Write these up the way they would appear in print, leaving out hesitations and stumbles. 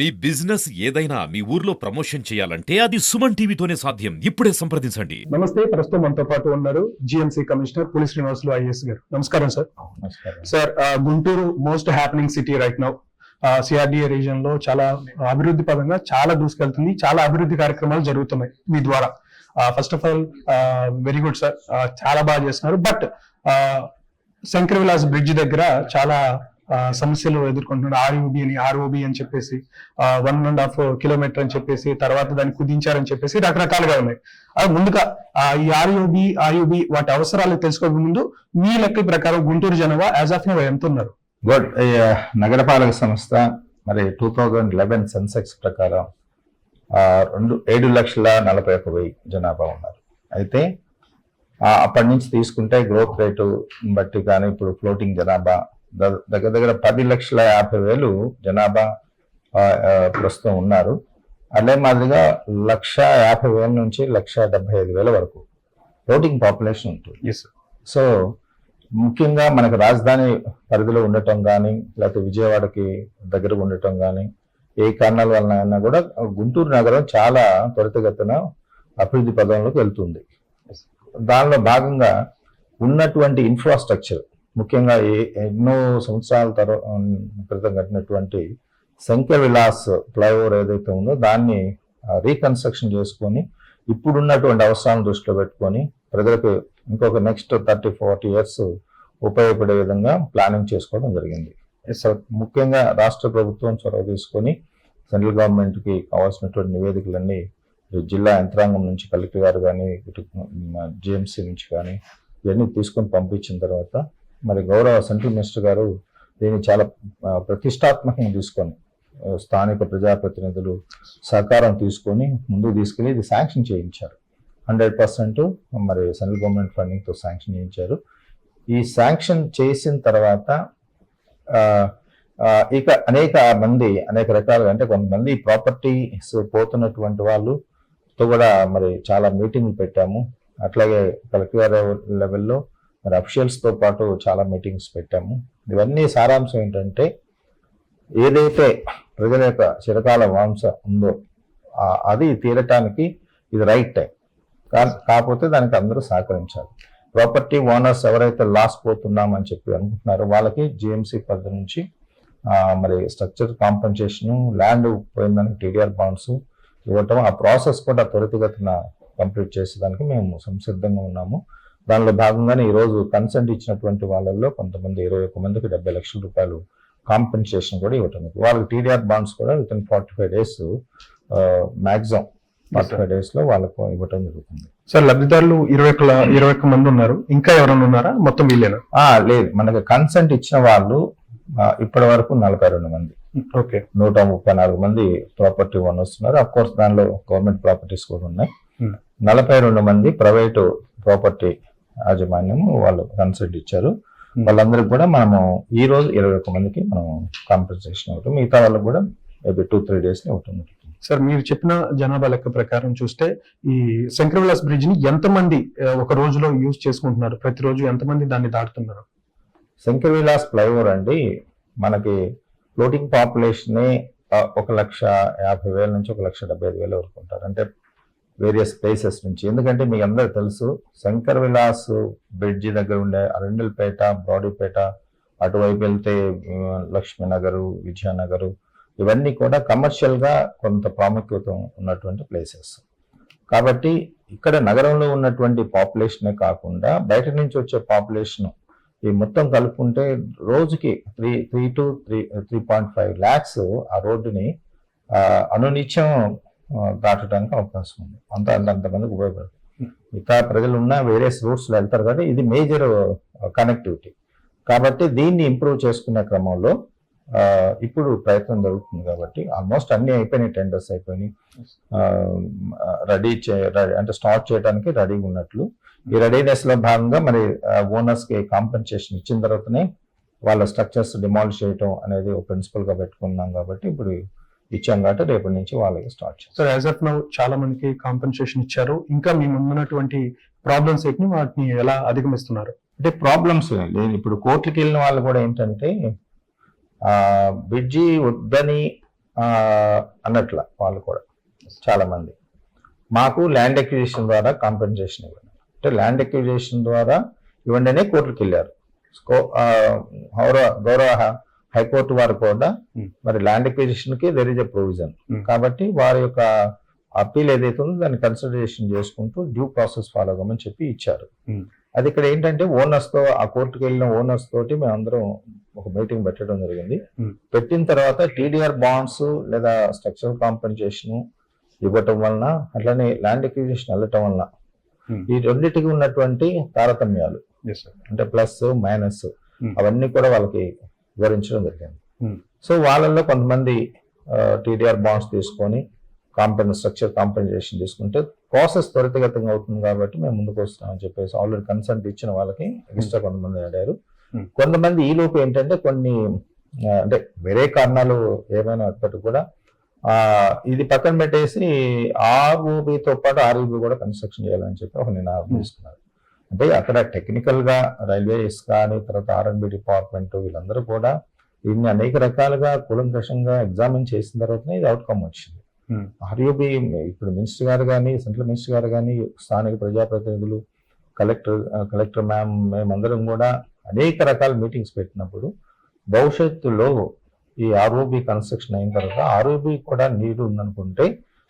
మీ business ఏదైనా మీ ఊర్లో promotion చేయాలంటే అది సుమన్ టీవీతోనే సాధ్యం. ఇప్పుడే సంప్రదించండి. నమస్తే. ప్రస్తుతం మనతో పాటు ఉన్నారు జిఎంసీ కమిషనర్ పులి శ్రీనివాసులు ఐఏఎస్ గారు. నమస్కారం sir. Sir, Guntur most happening city right now. CRDA region లో చాలా అభివృద్ధి పదంగా చాలా దూసుకెళ్తుంది. చాలా అభివృద్ధి కార్యక్రమాలు జరుగుతున్నాయి మీ ద్వారా. First of all very good sir, చాలా బాగా చేస్తున్నారు. బట్ శంకర్ విలాస్ బ్రిడ్జ్ దగ్గర చాలా సమస్యలు ఎదుర్కొంటున్నారు. ఆర్ఓబి అని చెప్పేసి 1.5 కిలోమీటర్ అని చెప్పేసి, తర్వాత దాన్ని కుదించారని చెప్పేసి రకరకాలుగా ఉన్నాయి. అది ముందుగా ఈ ఆర్యుబి వాటి అవసరాలు తెలుసుకోక ముందు మీ లెక్క ప్రకారం గుంటూరు జనాభా యాజ్ ఆఫ్ నౌ ఎంత ఉన్నారు? గుడ్. నగరపాలక సంస్థ మరి 2011 సెన్సెక్స్ ప్రకారం 7,41,000 జనాభా ఉన్నారు. అయితే అప్పటి నుంచి తీసుకుంటే గ్రోత్ రేటు బట్టి కానీ ఇప్పుడు ఫ్లోటింగ్ జనాభా దగ్గర 10,50,000 జనాభా ప్రస్తుతం ఉన్నారు. అదే మాదిరిగా 1,50,000 నుంచి 1,75,000 వరకు ఫ్లోటింగ్ పాపులేషన్ ఉంటుంది. సో ముఖ్యంగా మనకు రాజధాని పరిధిలో ఉండటం కానీ, లేకపోతే విజయవాడకి దగ్గర ఉండటం కానీ, ఏ కారణాల వలన అయినా కూడా గుంటూరు నగరం చాలా త్వరితగతిన అభివృద్ధి పదంలోకి వెళ్తుంది. దానిలో భాగంగా ఉన్నటువంటి ఇన్ఫ్రాస్ట్రక్చర్, ముఖ్యంగా ఎన్నో సంవత్సరాల క్రితం కట్టినటువంటి శంకర్ విలాస్ ఫ్లైఓవర్ ఏదైతే ఉందో దాన్ని రీకన్స్ట్రక్షన్ చేసుకొని ఇప్పుడున్నటువంటి అవసరాలను దృష్టిలో పెట్టుకొని ప్రజలకు ఇంకొక నెక్స్ట్ 30-40 ఇయర్స్ ఉపయోగపడే విధంగా ప్లానింగ్ చేసుకోవడం జరిగింది. ముఖ్యంగా రాష్ట్ర ప్రభుత్వం చొరవ తీసుకొని సెంట్రల్ గవర్నమెంట్కి కావాల్సినటువంటి నివేదికలన్నీ జిల్లా యంత్రాంగం నుంచి కలెక్టర్ గారు కానీ, జిఎంసీ నుంచి కానీ ఇవన్నీ తీసుకొని పంపించిన తర్వాత మరి గౌరవ సెంట్రల్ మినిస్టర్ గారు దీన్ని చాలా ప్రతిష్టాత్మకంగా తీసుకొని స్థానిక ప్రజాప్రతినిధులు సహకారం తీసుకొని ముందుకు తీసుకెళ్ళి ఇది శాంక్షన్ చేయించారు. 100% మరి సెంట్రల్ గవర్నమెంట్ ఫండింగ్తో శాంక్షన్ చేయించారు. ఈ శాంక్షన్ చేసిన తర్వాత ఇక అనేక రకాలుగా, అంటే కొంతమంది ప్రాపర్టీస్ పోతున్నటువంటి వాళ్ళతో కూడా మరి చాలా మీటింగ్లు పెట్టాము. అట్లాగే కలెక్టర్ గారి లెవెల్లో మరి అఫీషియల్స్తో పాటు చాలా మీటింగ్స్ పెట్టాము. ఇవన్నీ సారాంశం ఏంటంటే, ఏదైతే ప్రజల యొక్క చిరకాల వాంస ఉందో అది తీరటానికి ఇది రైట్ టైం. కాకపోతే దానికి అందరూ సహకరించాలి. ప్రాపర్టీ ఓనర్స్ ఎవరైతే లాస్ పోతున్నామని చెప్పి అనుకుంటున్నారో వాళ్ళకి జిఎంసీ పరిధి నుంచి మరి స్ట్రక్చర్ కాంపెన్సేషన్, ల్యాండ్ పోయిందానికి టీడీఆర్ బాండ్స్ ఇవ్వటం, ఆ ప్రాసెస్ కూడా త్వరితగతిన కంప్లీట్ చేసేదానికి మేము సంసిద్ధంగా ఉన్నాము. దానిలో భాగంగానే ఈరోజు కన్సెంట్ ఇచ్చినటువంటి వాళ్ళల్లో కొంతమంది 21 మందికి 70 లక్షల రూపాయలు కాంపెన్సేషన్ కూడా ఇవ్వటం. వాళ్ళకి టీడీఆర్ బాండ్స్ కూడా వితిన్ 45 డేస్, మ్యాక్సిమం 45 డేస్ లో వాళ్ళకు ఇవ్వటం జరుగుతుంది. సార్, లబ్ధిదారులు 21 మంది ఉన్నారు. ఇంకా ఎవరైనా ఉన్నారా? మొత్తం వీళ్ళేనా? లేదు, మనకి కన్సెంట్ ఇచ్చిన వాళ్ళు ఇప్పటి వరకు 42 మంది. ఓకే. 134 మంది ప్రాపర్టీ ఓనర్స్ ఉన్నారు. అఫ్ కోర్స్ దానిలో గవర్నమెంట్ ప్రాపర్టీస్ కూడా ఉన్నాయి. 42 మంది ప్రైవేటు ప్రాపర్టీ యాజమాన్యం వాళ్ళు కన్సెంట్ ఇచ్చారు. వాళ్ళందరికీ కూడా మనము ఈ రోజు 21 మందికి మనం కాంపెన్సేషన్ ఇవ్వటం, మిగతా వాళ్ళకి కూడా మేబీ 2-3 డేస్ ఇవ్వటం. సార్, మీరు చెప్పిన జనాభా లెక్క ప్రకారం చూస్తే ఈ శంకర్ విలాస్ బ్రిడ్జ్ ని ఎంతమంది ఒక రోజులో యూజ్ చేసుకుంటున్నారు? ప్రతిరోజు ఎంతమంది దాన్ని దాటుతున్నారు? శంకర్ విలాస్ ఫ్లైఓవర్ అండి, మనకి ఫ్లోటింగ్ పాపులేషనే 1,50,000 నుంచి 1,75,000 వరకు ఉంటారు. అంటే వేరియస్ ప్లేసెస్ నుంచి. ఎందుకంటే మీకు అందరూ తెలుసు, శంకర్ విలాస్ బ్రిడ్జి దగ్గర ఉండే అరండల్పేట, బ్రాడీపేట, అటువైపు వెళ్తే లక్ష్మీనగరు, విజయనగరు, ఇవన్నీ కూడా కమర్షియల్గా కొంత ప్రాముఖ్యత ఉన్నటువంటి ప్లేసెస్. కాబట్టి ఇక్కడ నగరంలో ఉన్నటువంటి పాపులేషనే కాకుండా బయట నుంచి వచ్చే పాపులేషన్ ఈ మొత్తం కలుపుకుంటే రోజుకి 3 to 3.5 lakhs ఆ రోడ్డుని అనునిత్యం దాటడానికి అవకాశం ఉంది. అంతమందికి ఉపయోగపడుతుంది. ఇక ప్రజలు ఉన్న వేరే రూట్స్లో వెళ్తారు కదా, ఇది మేజర్ కనెక్టివిటీ. కాబట్టి దీన్ని ఇంప్రూవ్ చేసుకునే క్రమంలో ఇప్పుడు ప్రయత్నం జరుగుతుంది. కాబట్టి ఆల్మోస్ట్ అన్ని అయిపోయినాయి, టెండర్స్ అయిపోయినాయి, అంటే స్టార్ట్ చేయడానికి రెడీగా ఉన్నట్లు. ఈ రెడీనెస్ లో భాగంగా మరి ఓనర్స్ కి కాంపెన్సేషన్ ఇచ్చిన తర్వాతనే వాళ్ళ స్ట్రక్చర్స్ డిమాలిష్ చేయటం అనేది ఒక ప్రిన్సిపల్ గా పెట్టుకున్నాం. కాబట్టి ఇప్పుడు ఇచ్చాం కాబట్టి రేపటి నుంచి వాళ్ళకి స్టార్ట్ చేస్తాం. సార్, యాజ్ ఆఫ్ నౌ చాలా మందికి కాంపెన్సేషన్ ఇచ్చారు. ఇంకా మీ ముందున్నటువంటి ప్రాబ్లమ్స్ ఏంటి, వాటిని ఎలా అధిగమిస్తున్నారు? అంటే ప్రాబ్లమ్స్ లేదు. ఇప్పుడు కోర్టుకి వెళ్ళిన వాళ్ళు కూడా ఏంటంటే బ్రిడ్జి వద్దని అన్నట్ల వాళ్ళు కూడా చాలా మంది. మాకు ల్యాండ్ అక్విజిషన్ ద్వారా కాంపెన్సేషన్ ఇవ్వండి అంటే ల్యాండ్ అక్విజిషన్ ద్వారా ఇవ్వండి అనే కోర్టుకి వెళ్ళారు. గౌరవ హైకోర్టు వారు కూడా మరి ల్యాండ్ అక్విజిషన్ కి దెర్ ఇస్ ఎ ప్రొవిజన్ కాబట్టి వారి యొక్క అప్పీల్ ఏదైతే ఉందో దాన్ని కన్సిడరేషన్ చేసుకుంటూ డ్యూ ప్రాసెస్ ఫాలో అవ్వమని చెప్పి ఇచ్చారు. అది ఇక్కడ ఏంటంటే ఓనర్స్ తో ఆ కోర్టుకు వెళ్ళిన ఓనర్స్ తోటి మేమందరం ఒక మీటింగ్ పెట్టడం జరిగింది. పెట్టిన తర్వాత టీడీఆర్ బాండ్స్ లేదా స్ట్రక్చరల్ కాంపెన్సేషన్ ఇవ్వటం వలన అట్లనే ల్యాండ్ అక్విజిషన్ వెళ్ళటం వలన ఈ రెండింటికి ఉన్నటువంటి తారతమ్యాలు అంటే ప్లస్ మైనస్ అవన్నీ కూడా వాళ్ళకి వివరించడం జరిగింది. సో వాళ్ళల్లో కొంతమంది టీడీఆర్ బాండ్స్ తీసుకొని స్ట్రక్చర్ కాంపెన్సేషన్ తీసుకుంటే ప్రాసెస్ త్వరితగతంగా అవుతుంది కాబట్టి మేము ముందుకు వస్తామని చెప్పేసి ఆల్రెడీ కన్సెంట్ ఇచ్చిన వాళ్ళకి ఎక్స్ట్రా కొంతమంది అడిగారు. కొంతమంది ఈ లోపు ఏంటంటే కొన్ని అంటే వేరే కారణాలు ఏమైనా అప్పటికి కూడా ఇది పక్కన పెట్టేసి ఆర్ఓబితో పాటు ఆర్ఈబి కూడా కన్స్ట్రక్షన్ చేయాలని చెప్పి ఒక నిర్ణయం తీసుకున్నారు. అంటే అక్కడ టెక్నికల్ గా రైల్వేస్ కానీ తర్వాత ఆర్ఎండ్బి డిపార్ట్మెంట్ వీళ్ళందరూ కూడా దీన్ని అనేక రకాలుగా కూలంకషంగా ఎగ్జామిన్ చేసిన తర్వాతనే ఇది అవుట్కమ్ వచ్చింది. ఆర్యూబి ఇప్పుడు మినిస్టర్ గారు కానీ సెంట్రల్ మినిస్టర్ గారు కానీ స్థానిక ప్రజాప్రతినిధులు కలెక్టర్ మ్యామ్ మేమందరం కూడా అనేక రకాల మీటింగ్స్ పెట్టినప్పుడు భవిష్యత్తులో ఈ ఆర్ఓబి కన్స్ట్రక్షన్ అయిన తర్వాత ఆర్ఓబి కూడా నీడ్ ఉందనుకుంటే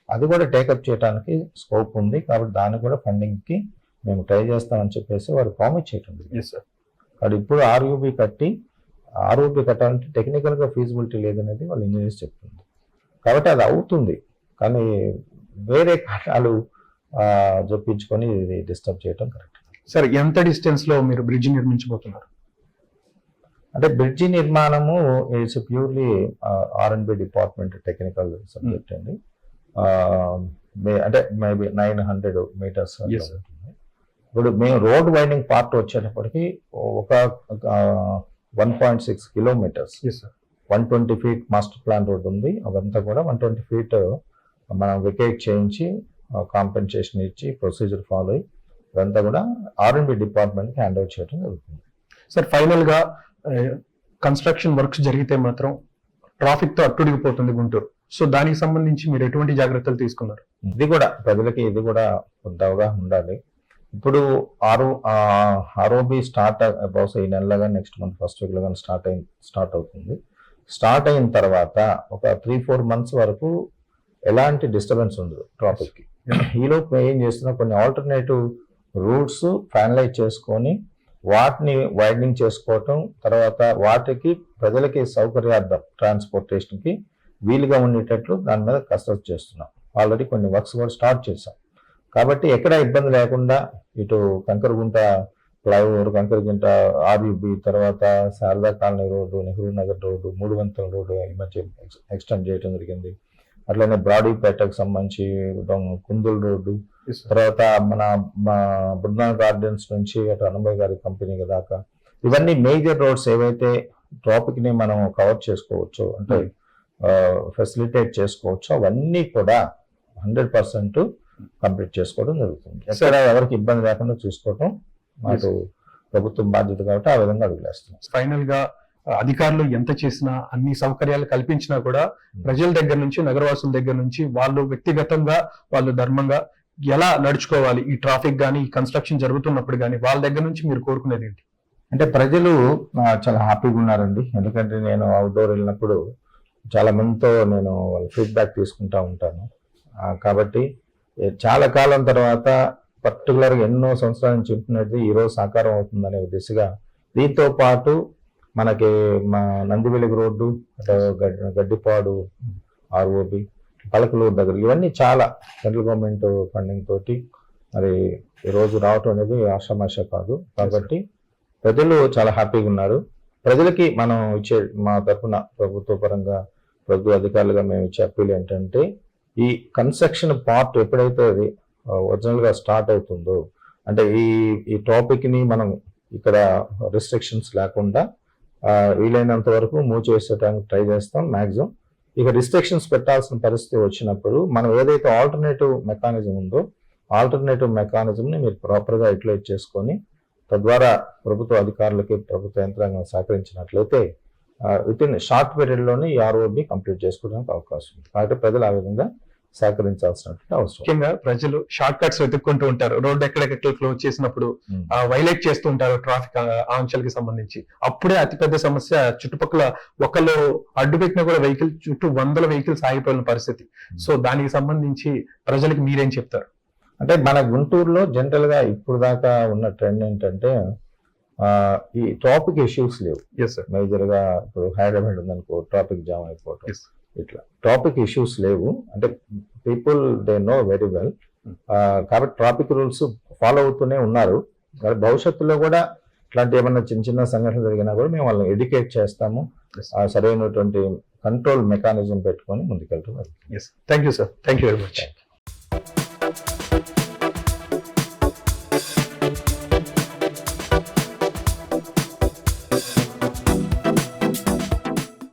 అది కూడా టేకప్ చేయడానికి స్కోప్ ఉంది కాబట్టి దాన్ని కూడా ఫండింగ్ కి మేము ట్రై చేస్తామని చెప్పేసి వారు ప్రామిస్ చేయటం కాబట్టి ఇప్పుడు ఆర్ఓబి కట్టాలంటే టెక్నికల్ గా ఫీజిబిలిటీ లేదనేది వాళ్ళు ఇంజనీర్స్ చెప్తుంది కాబట్టి అది అవుతుంది కానీ వేరే కారణాలు జొప్పించుకొని ఇది డిస్టర్బ్ చేయటం కరెక్ట్. సార్ ఎంత డిస్టెన్స్ లో మీరు బ్రిడ్జ్ నిర్మించబోతున్నారు? అంటే బ్రిడ్జి నిర్మాణము ఇట్స్ ప్యూర్లీ ఆర్ఎండ్బి డిపార్ట్మెంట్ టెక్నికల్ సబ్జెక్ట్ అండి. అంటే మేబీ 900 meters ఉంటుంది. ఇప్పుడు మేము రోడ్ వైండింగ్ పార్ట్ వచ్చేటప్పటికి ఒక 1.6 kilometers 120 feet master plan road ఉంది. అదంతా కూడా 120 feet మనం వెకేట్ చేయించి కాంపెన్సేషన్ ఇచ్చి ప్రొసీజర్ ఫాలో అయ్యి అదంతా కూడా ఆర్ఎండ్బి డిపార్ట్మెంట్ కి హ్యాండ్ ఓవర్ చేయడం జరుగుతుంది. సార్ ఫైనల్ గా కన్స్ట్రక్షన్ వర్క్స్ జరిగితే మాత్రం ట్రాఫిక్ తో అట్టుడిగిపోతుంది గుంటూరు. సో దానికి సంబంధించి మీరు ఎటువంటి జాగ్రత్తలు తీసుకున్నారు? ఇది కూడా ప్రజలకి ఇది కూడా కొంత అవగాహన ఉండాలి. ఇప్పుడు ఆర్ఓబి స్టార్ట్ బహుశా ఈ నెలలో కానీ నెక్స్ట్ మంత్ ఫస్ట్ వీక్ లో కానీ స్టార్ట్ అవుతుంది. స్టార్ట్ అయిన తర్వాత ఒక 3-4 months వరకు ఎలాంటి డిస్టర్బెన్స్ ఉండదు ట్రాఫిక్ కి. ఈలోపు ఏం చేస్తున్నా కొన్ని ఆల్టర్నేటివ్ రూట్స్ ఫైనలైజ్ చేసుకొని వాటిని వైడనింగ్ చేసుకోవటం తర్వాత వాటికి ప్రజలకి సౌకర్యార్థం ట్రాన్స్పోర్టేషన్ కి వీలుగా ఉండేటట్లు దాని మీద కసరత్తు చేస్తున్నాం. ఆల్రెడీ కొన్ని వర్క్స్ కూడా స్టార్ట్ చేసాం కాబట్టి ఎక్కడ ఇబ్బంది లేకుండా ఇటు కంకరగుంట ఫ్లైఓవర్, కంకరగుంట ఆర్యుబి, తర్వాత Sharada colony road, Nehru Nagar road, 3 వంతెన రోడ్డు ఈ మధ్య ఎక్స్టెండ్ చేయడం జరిగింది. అట్లనే బ్రాడీపేటకు సంబంధించి కుందుల్ రోడ్డు, తర్వాత మన బృందాన్ గార్డెన్స్ నుంచి అటు అన్నమయ్య గారి కంపెనీ దాకా ఇవన్నీ మేజర్ రోడ్స్ ఏవైతే ట్రాఫిక్ ని మనం కవర్ చేసుకోవచ్చు అంటే ఫెసిలిటేట్ చేసుకోవచ్చు అవన్నీ కూడా 100% కంప్లీట్ చేసుకోవడం జరుగుతుంది. ఎక్కడ ఎవరికి ఇబ్బంది లేకుండా చూసుకోవటం మాకు ప్రభుత్వం బాధ్యత కాబట్టి ఆ విధంగా అడుగులేస్తున్నాం. ఫైనల్ గా అధికారులు ఎంత చేసినా అన్ని సౌకర్యాలు కల్పించినా కూడా ప్రజల దగ్గర నుంచి నగరవాసుల దగ్గర నుంచి వాళ్ళు వ్యక్తిగతంగా వాళ్ళు ధర్మంగా ఎలా నడుచుకోవాలి ఈ ట్రాఫిక్ గానీ ఈ కన్స్ట్రక్షన్ జరుగుతున్నప్పుడు కానీ వాళ్ళ దగ్గర నుంచి మీరు కోరుకునేది ఏంటి? అంటే ప్రజలు చాలా హ్యాపీగా ఉన్నారండి. ఎందుకంటే నేను అవుట్డోర్ వెళ్ళినప్పుడు చాలా మందితో నేను వాళ్ళ ఫీడ్బ్యాక్ తీసుకుంటా ఉంటాను కాబట్టి చాలా కాలం తర్వాత పర్టికులర్గా ఎన్నో సంవత్సరాల నుంచి చెప్తున్నది ఈరోజు సాకారం అవుతుందనే దిశగా దీంతో పాటు మనకి మా నందివెలుగు రోడ్డు, గడ్డిపాడు ఆర్ఓబి, పలకలూరు దగ్గర ఇవన్నీ చాలా సెంట్రల్ గవర్నమెంట్ ఫండింగ్ తోటి మరి ఈరోజు రావటం అనేది ఆషామాష కాదు కాబట్టి ప్రజలు చాలా హ్యాపీగా ఉన్నారు. ప్రజలకి మనం ఇచ్చే మా తరఫున ప్రభుత్వ పరంగా ప్రభుత్వ అధికారులుగా మేము ఇచ్చే అప్పీల్ ఏంటంటే ఈ కన్స్ట్రక్షన్ పార్ట్ ఎప్పుడైతే అది ఒరిజినల్ గా స్టార్ట్ అవుతుందో అంటే ఈ టాపిక్ ని మనం ఇక్కడ రిస్ట్రిక్షన్స్ లేకుండా వీలైనంత వరకు మూవ్ చేసేటానికి ట్రై చేస్తాం మాక్సిమం. ఇక రిస్ట్రిక్షన్స్ పెట్టాల్సిన పరిస్థితి వచ్చినప్పుడు మనం ఏదైతే ఆల్టర్నేటివ్ మెకానిజం ఉందో ఆల్టర్నేటివ్ మెకానిజం ని మీరు ప్రాపర్ గా యూటిలైజ్ చేసుకొని తద్వారా ప్రభుత్వ అధికారులకి ప్రభుత్వ యంత్రాంగం సహకరించినట్లయితే విత్ ఇన్ షార్ట్ పీరియడ్లోనే ఈ ఆర్ఓబి కంప్లీట్ చేసుకోవడానికి అవకాశం ఉంది. కాబట్టి ప్రజలు ఆ విధంగా సహకరించాల్సినటువంటి అవసరం. ముఖ్యంగా ప్రజలు షార్ట్ కట్స్ వెతుక్కుంటూ ఉంటారు. రోడ్డు ఎక్కడెక్కడ క్లోజ్ చేసినప్పుడు Hmm. వైలేట్ చేస్తూ ఉంటారు ట్రాఫిక్ ఆంక్షలకి సంబంధించి. అప్పుడే అతిపెద్ద సమస్య చుట్టుపక్కల ఒకళ్ళు అడ్డు పెట్టినా కూడా వెహికల్ చుట్టూ వందల వెహికల్స్ ఆగిపోయిన పరిస్థితి. సో దానికి సంబంధించి ప్రజలకు మీరేం చెప్తారు? అంటే మన గుంటూరులో జనరల్ గా ఇప్పుడు దాకా ఉన్న ట్రెండ్ ఏంటంటే ఈ ట్రాఫిక్ ఇష్యూస్ లేవు. Yes sir. మేజర్ గా ఇప్పుడు హైదరాబాద్ ఉందనుకో ట్రాఫిక్ జామ్ అయిపోవటం, Yes. ఇట్లా ట్రాఫిక్ ఇష్యూస్ లేవు. అంటే people they know very well. కాబట్టి ట్రాఫిక్ రూల్స్ ఫాలో అవుతూనే ఉన్నారు. కాబట్టి భవిష్యత్తులో కూడా ఇట్లాంటి ఏమన్నా చిన్న చిన్న సంఘటనలు జరిగినా కూడా మేము వాళ్ళని ఎడ్యుకేట్ చేస్తాము. సరైనటువంటి కంట్రోల్ మెకానిజం పెట్టుకొని ముందుకెళ్తాం. Yes. Thank you sir. Thank you very much.